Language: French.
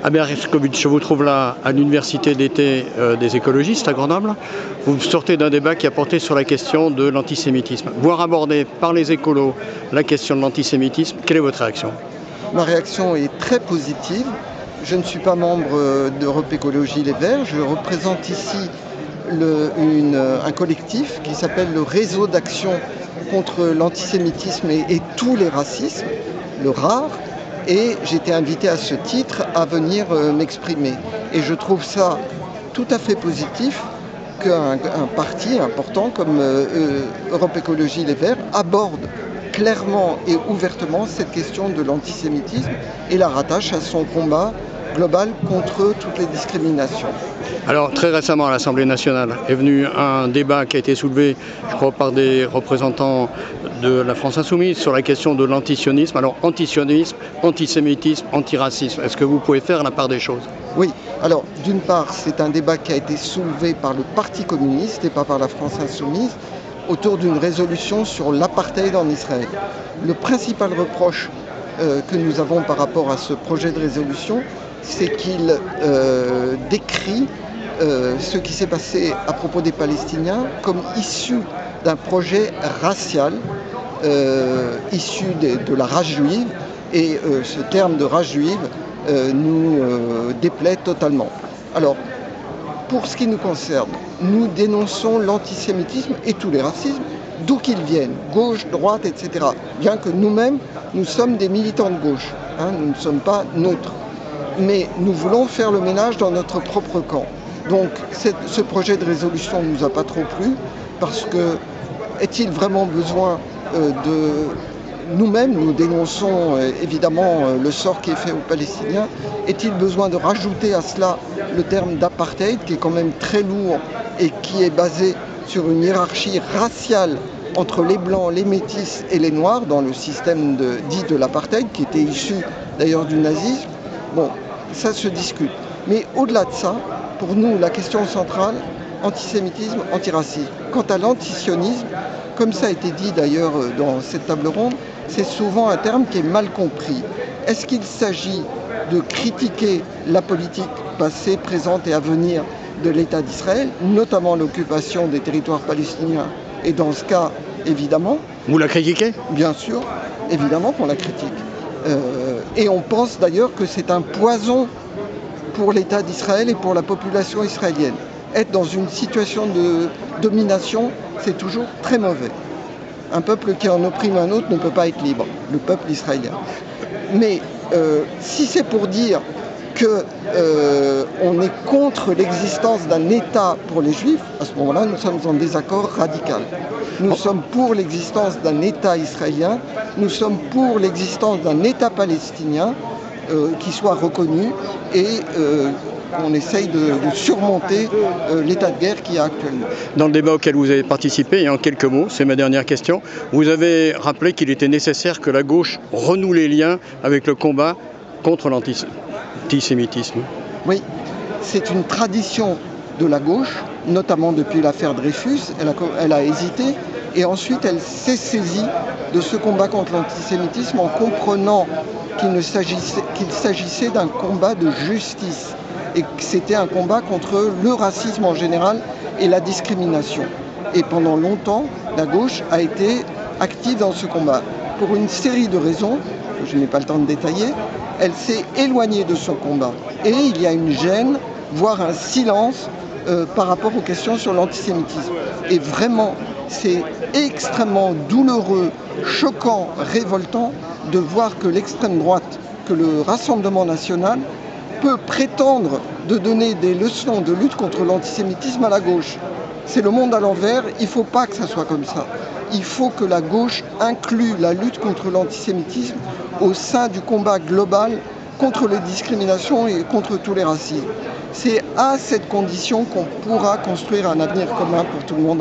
Albert Hershkovitch, je vous trouve là à l'université d'été des écologistes à Grenoble. Vous sortez d'un débat qui a porté sur la question de l'antisémitisme. Voir aborder par les écolos la question de l'antisémitisme, quelle est votre réaction? Ma réaction est très positive. Je ne suis pas membre d'Europe Écologie Les Verts. Je représente ici un collectif qui s'appelle le Réseau d'action contre l'antisémitisme et tous les racismes, le RAR. Et j'ai été invité à ce titre à venir m'exprimer. Et je trouve ça tout à fait positif qu'un parti important comme Europe Écologie Les Verts aborde clairement et ouvertement cette question de l'antisémitisme et la rattache à son combat global contre toutes les discriminations. Alors très récemment à l'Assemblée nationale est venu un débat qui a été soulevé, je crois, par des représentants de la France Insoumise sur la question de l'antisionisme. Alors antisionisme, antisémitisme, antiracisme, est-ce que vous pouvez faire la part des choses? Oui, alors d'une part c'est un débat qui a été soulevé par le Parti communiste et pas par la France Insoumise autour d'une résolution sur l'apartheid en Israël. Le principal reproche que nous avons par rapport à ce projet de résolution, c'est qu'il décrit ce qui s'est passé à propos des Palestiniens comme issu d'un projet racial, issu de la race juive, et ce terme de race juive nous déplaît totalement. Alors, pour ce qui nous concerne, nous dénonçons l'antisémitisme et tous les racismes, d'où qu'ils viennent, gauche, droite, etc. Bien que nous-mêmes, nous sommes des militants de gauche, nous ne sommes pas neutres. Mais nous voulons faire le ménage dans notre propre camp. Donc ce projet de résolution ne nous a pas trop plu, parce que est-il vraiment besoin nous-mêmes, nous dénonçons évidemment le sort qui est fait aux Palestiniens, est-il besoin de rajouter à cela le terme d'apartheid, qui est quand même très lourd et qui est basé sur une hiérarchie raciale entre les blancs, les métis et les noirs dans le système dit de l'apartheid, qui était issu d'ailleurs du nazisme. Bon, ça se discute. Mais au-delà de ça, pour nous, la question centrale, antisémitisme, antiracisme. Quant à l'antisionisme, comme ça a été dit d'ailleurs dans cette table ronde, c'est souvent un terme qui est mal compris. Est-ce qu'il s'agit de critiquer la politique passée, présente et à venir de l'État d'Israël, notamment l'occupation des territoires palestiniens? Et dans ce cas, évidemment... Vous la critiquez? Bien sûr, évidemment qu'on la critique. Et on pense d'ailleurs que c'est un poison pour l'État d'Israël et pour la population israélienne. Être dans une situation de domination, c'est toujours très mauvais. Un peuple qui en opprime un autre ne peut pas être libre, le peuple israélien. Mais si c'est pour dire qu'on est contre l'existence d'un État pour les Juifs, à ce moment-là, nous sommes en désaccord radical. Nous sommes pour l'existence d'un État israélien, nous sommes pour l'existence d'un État palestinien qui soit reconnu et on essaye de surmonter l'état de guerre qu'il y a actuellement. Dans le débat auquel vous avez participé, et en quelques mots, c'est ma dernière question, vous avez rappelé qu'il était nécessaire que la gauche renoue les liens avec le combat contre l'antisémitisme. Oui, c'est une tradition de la gauche, notamment depuis l'affaire Dreyfus. Elle a hésité et ensuite elle s'est saisie de ce combat contre l'antisémitisme en comprenant qu'il s'agissait d'un combat de justice et que c'était un combat contre le racisme en général et la discrimination. Et pendant longtemps, la gauche a été active dans ce combat. Pour une série de raisons, que je n'ai pas le temps de détailler, elle s'est éloignée de son combat. Et il y a une gêne, voire un silence par rapport aux questions sur l'antisémitisme. Et vraiment, c'est extrêmement douloureux, choquant, révoltant de voir que l'extrême droite, que le Rassemblement national peut prétendre de donner des leçons de lutte contre l'antisémitisme à la gauche. C'est le monde à l'envers, il ne faut pas que ça soit comme ça. Il faut que la gauche inclue la lutte contre l'antisémitisme au sein du combat global contre les discriminations et contre tous les racismes. C'est à cette condition qu'on pourra construire un avenir commun pour tout le monde.